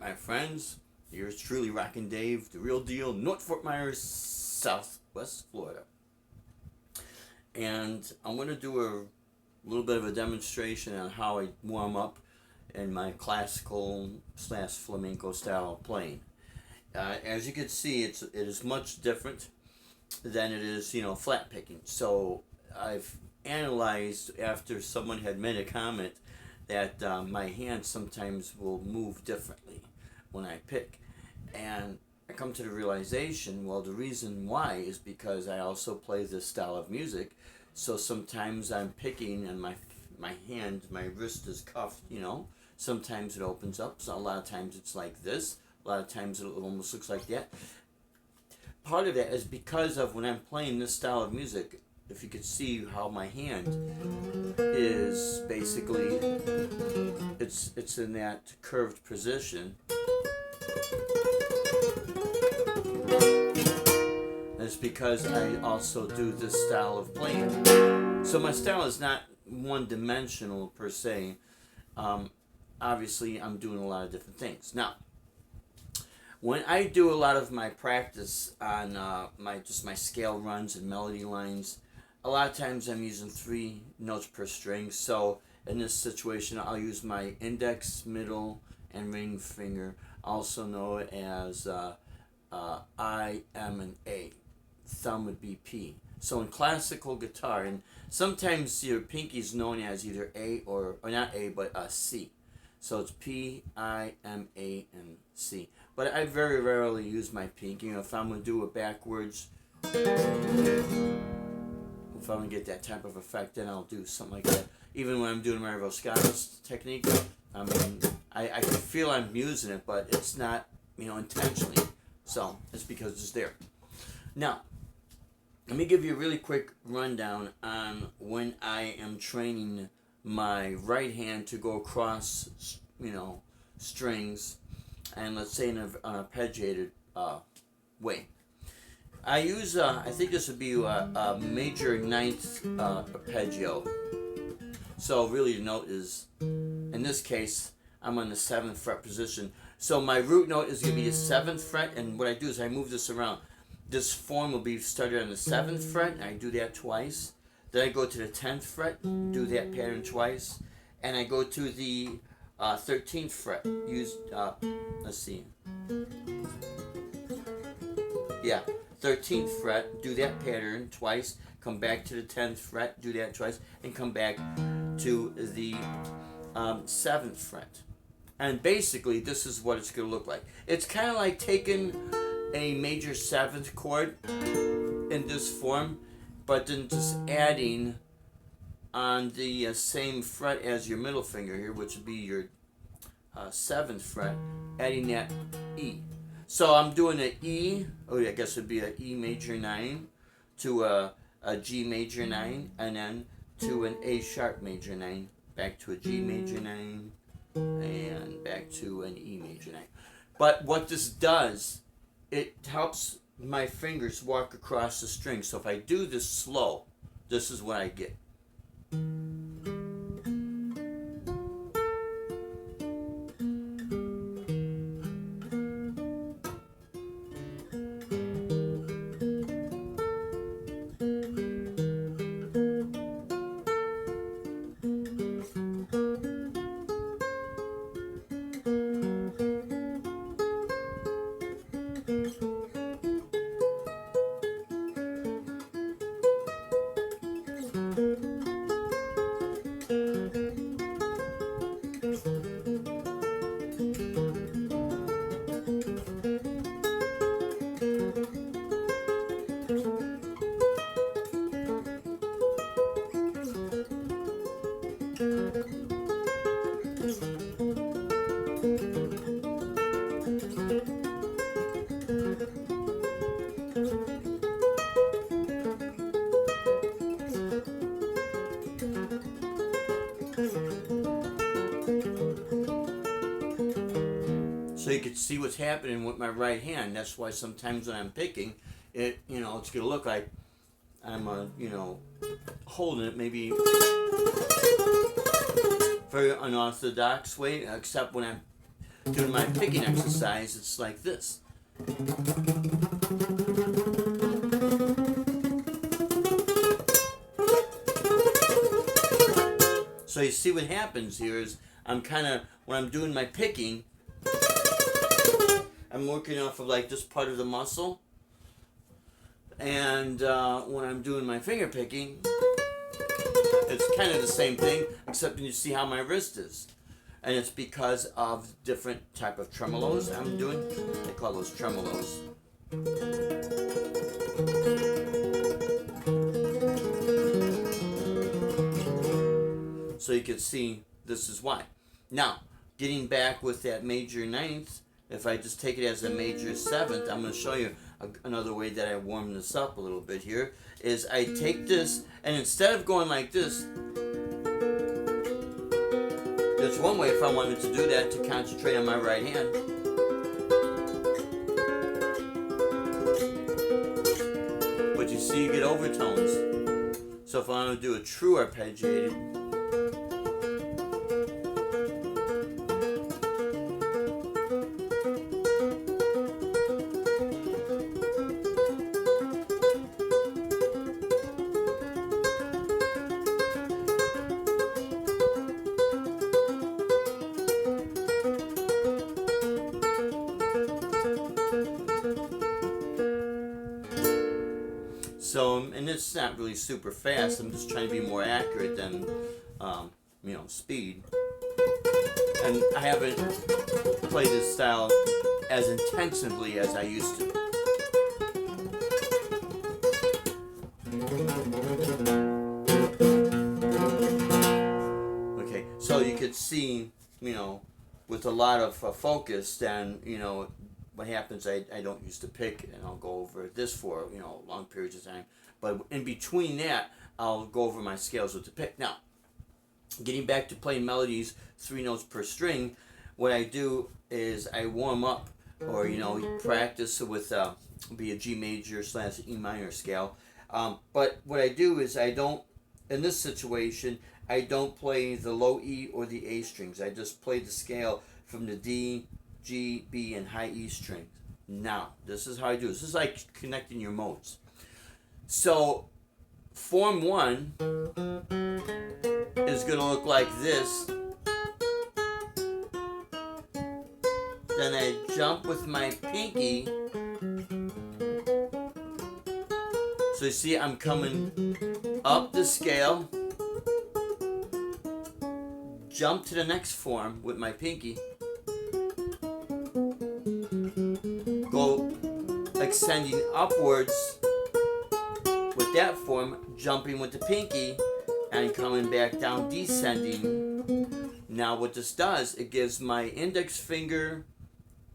my friends. Yours truly, Rockin' Dave, the real deal, North Fort Myers, Southwest Florida. And I'm going to do a little bit of a demonstration on how I warm up in my classical / flamenco style playing. As you can see, it is much different than it is, flat picking. So I've analyzed after someone had made a comment that my hands sometimes will move differently when I pick. And I come to the realization, well, the reason why is because I also play this style of music. So sometimes I'm picking and my hand, my wrist is cuffed, Sometimes it opens up. So a lot of times it's like this. A lot of times it almost looks like that. Part of that is because of when I'm playing this style of music, if you could see how my hand is basically, it's in that curved position. It's because I also do this style of playing. So my style is not one-dimensional per se. Obviously, I'm doing a lot of different things. Now, when I do a lot of my practice on my scale runs and melody lines, a lot of times I'm using 3 notes per string. So in this situation, I'll use my index, middle, and ring finger, also known as I, M, and A. Thumb would be P. So in classical guitar, and sometimes your pinky is known as either A or not A, but C. So it's P, I, M, A, and C. But I very rarely use my pinky. If I'm going to do it backwards, if I'm going to get that type of effect, then I'll do something like that. Even when I'm doing my Roscanos technique, I mean, I can feel I'm using it, but it's not, intentionally. So it's because it's there. Now, let me give you a really quick rundown on when I am training my right hand to go across, strings, and let's say in an arpeggiated way. I use, I think this would be a major 9th arpeggio. So really the note is, in this case, I'm on the 7th fret position. So my root note is going to be a 7th fret, and what I do is I move this around. This form will be started on the 7th fret, and I do that twice. Then I go to the 10th fret, do that pattern twice, and I go to the 13th fret. Use, let's see. Yeah, 13th fret, do that pattern twice, come back to the 10th fret, do that twice, and come back to the 7th fret. And basically, this is what it's going to look like. It's kind of like taking a major 7th chord in this form, but then just adding on the same fret as your middle finger here, which would be your 7th fret, adding that E. So I'm doing an E, I guess it would be an E major 9 to a G major 9, and then to an A sharp major 9, back to a G major 9, and back to an E major 9. But what this does, it helps my fingers walk across the string. So if I do this slow, this is what I get. So you can see what's happening with my right hand. That's why sometimes when I'm picking, it's going to look like I'm, holding it maybe very unorthodox way, except when I'm doing my picking exercise, it's like this. So you see what happens here is I'm kind of, when I'm doing my picking, I'm working off of like this part of the muscle. And when I'm doing my finger picking, it's kind of the same thing, except you see how my wrist is. And it's because of different type of tremolos I'm doing. They call those tremolos. So you can see this is why. Now, getting back with that major ninth, if I just take it as a major seventh, I'm going to show you another way that I warm this up a little bit here, is I take this, and instead of going like this, there's one way if I wanted to do that to concentrate on my right hand. But you see you get overtones. So if I want to do a true arpeggiated, so, and it's not really super fast. I'm just trying to be more accurate than, speed. And I haven't played this style as intensively as I used to. Okay, so you could see, with a lot of focus, then, what happens, I don't used to pick, and I'll go over this for, long periods of time. But in between that, I'll go over my scales with the pick. Now, getting back to playing melodies, 3 notes per string, what I do is I warm up, or, practice with, be a G major / E minor scale. But what I do is I don't, in this situation, I don't play the low E or the A strings. I just play the scale from the D, G, B, and high E strings. Now, this is how I do this. This is like connecting your modes. So, form 1 is going to look like this. Then I jump with my pinky. So you see I'm coming up the scale. Jump to the next form with my pinky. Go extending upwards with that form, jumping with the pinky, and coming back down, descending. Now what this does, it gives my index finger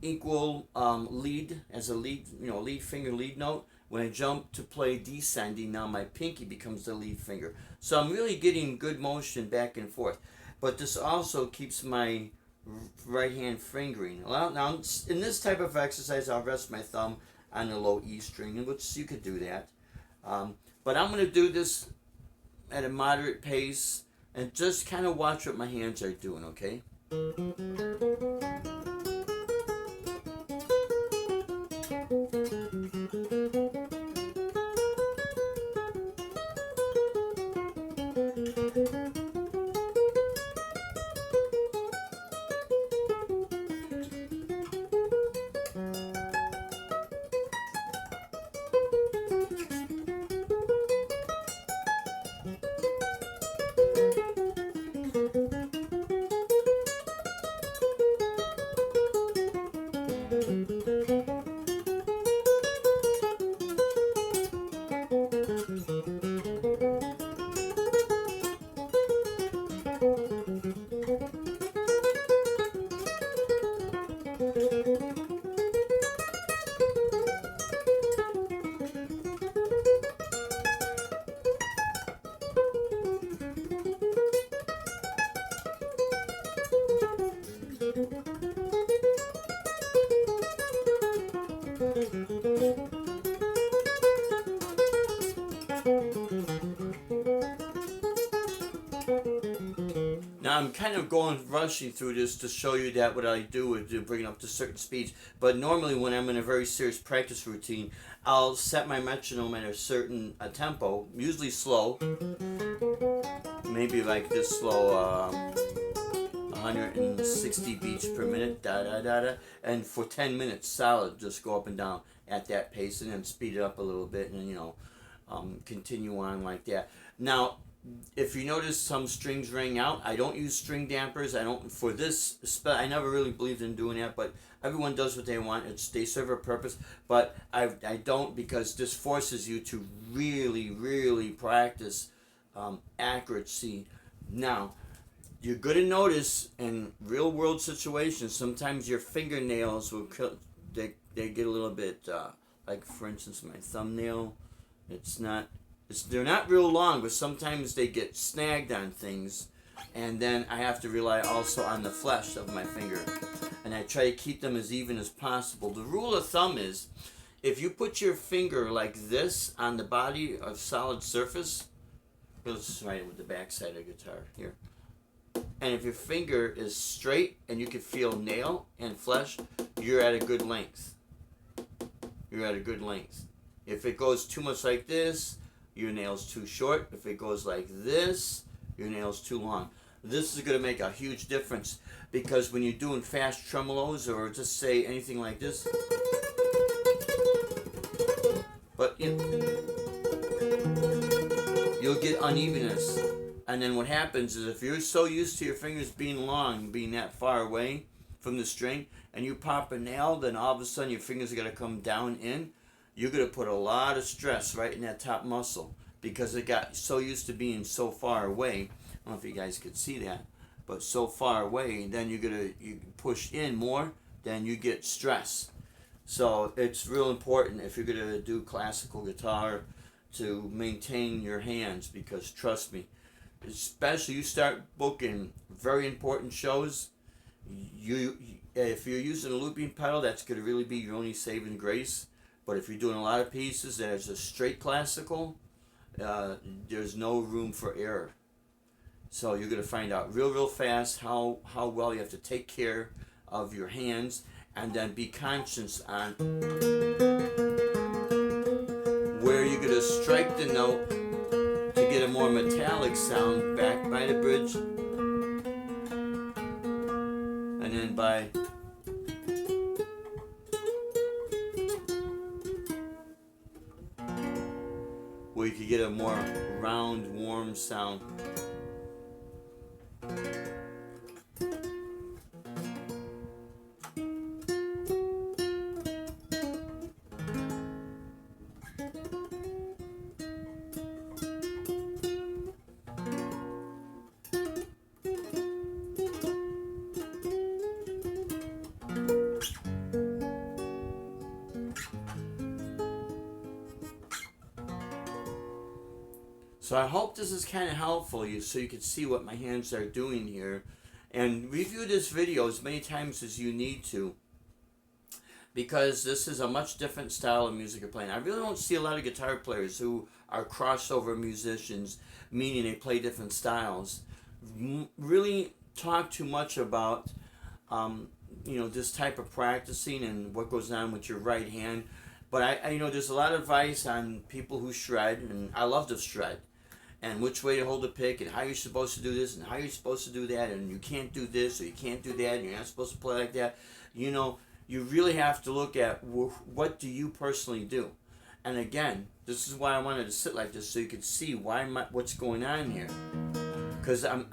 equal lead, as a lead, lead finger, lead note. When I jump to play descending, now my pinky becomes the lead finger. So I'm really getting good motion back and forth. But this also keeps my right hand fingering. Well, now, in this type of exercise, I'll rest my thumb on the low E string, which you could do that. But I'm going to do this at a moderate pace and just kind of watch what my hands are doing, okay? Now I'm kind of rushing through this to show you that what I do is to bring it up to certain speeds. But normally when I'm in a very serious practice routine, I'll set my metronome at a certain tempo, usually slow, maybe like this slow, 160 beats per minute, da da da da, and for 10 minutes solid, just go up and down at that pace, and then speed it up a little bit, and continue on like that. Now, if you notice some strings ring out, I don't use string dampers. I don't for this. I never really believed in doing that, but everyone does what they want. They serve a purpose, but I don't, because this forces you to really practice accuracy. Now, you're going to notice in real world situations, sometimes your fingernails will they get a little bit like, for instance, my thumbnail. They're not real long, but sometimes they get snagged on things, and then I have to rely also on the flesh of my finger, and I try to keep them as even as possible. The rule of thumb is, if you put your finger like this on the body of solid surface, let's just write it with the back side of the guitar here, and if your finger is straight and you can feel nail and flesh, you're at a good length. You're at a good length. If it goes too much like this, your nail's too short. If it goes like this, your nail's too long. This is going to make a huge difference, because when you're doing fast tremolos, or just say anything like this, but you'll get unevenness. And then what happens is, if you're so used to your fingers being long, being that far away from the string, and you pop a nail, then all of a sudden your fingers are going to come down in. You're going to put a lot of stress right in that top muscle, because it got so used to being so far away. I don't know if you guys could see that, but so far away, and then you push in more, then you get stress. So it's real important, if you're going to do classical guitar, to maintain your hands, because trust me, especially you start booking very important shows, if you're using a looping pedal, that's going to really be your only saving grace. But if you're doing a lot of pieces that is a straight classical, there's no room for error. So you're going to find out real fast how well you have to take care of your hands, and then be conscious on where you're going to strike the note to get a more metallic sound back by the bridge, and then by where you could get a more round, warm sound. So I hope this is kind of helpful so you can see what my hands are doing here, and review this video as many times as you need to, because this is a much different style of music you're playing. I really don't see a lot of guitar players who are crossover musicians, meaning they play different styles, really talk too much about this type of practicing and what goes on with your right hand. But I there's a lot of advice on people who shred, and I love to shred, and which way to hold the pick, and how you're supposed to do this, and how you're supposed to do that, and you can't do this, or you can't do that, and you're not supposed to play like that. You really have to look at what do you personally do. And again, this is why I wanted to sit like this, so you could see what's going on here. Because I'm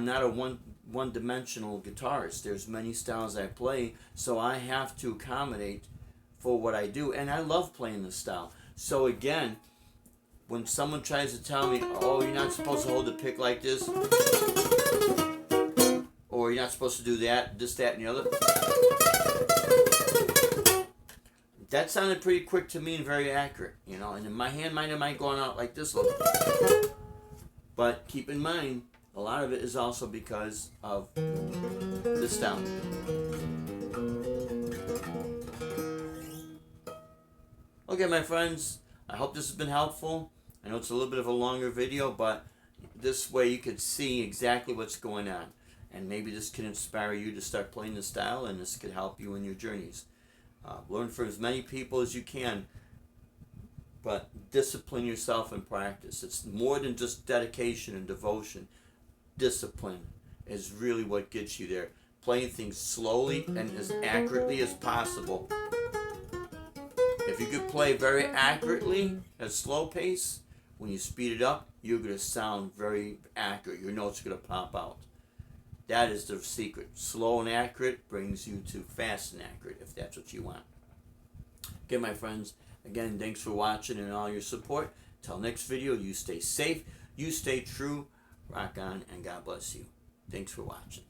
not a one-dimensional guitarist. There's many styles I play, so I have to accommodate for what I do, and I love playing this style. So again, when someone tries to tell me, oh, you're not supposed to hold the pick like this, or you're not supposed to do that, this, that, and the other, that sounded pretty quick to me and very accurate, and in my hand might have gone out like this a little bit. But keep in mind, a lot of it is also because of this style. Okay, my friends, I hope this has been helpful. I know it's a little bit of a longer video, but this way you could see exactly what's going on. And maybe this can inspire you to start playing the style, and this could help you in your journeys. Learn from as many people as you can, but discipline yourself and practice. It's more than just dedication and devotion. Discipline is really what gets you there. Playing things slowly and as accurately as possible. If you could play very accurately at a slow pace, when you speed it up, you're going to sound very accurate. Your notes are going to pop out. That is the secret. Slow and accurate brings you to fast and accurate, if that's what you want. Okay, my friends, again, thanks for watching and all your support. Till next video, you stay safe, you stay true, rock on, and God bless you. Thanks for watching.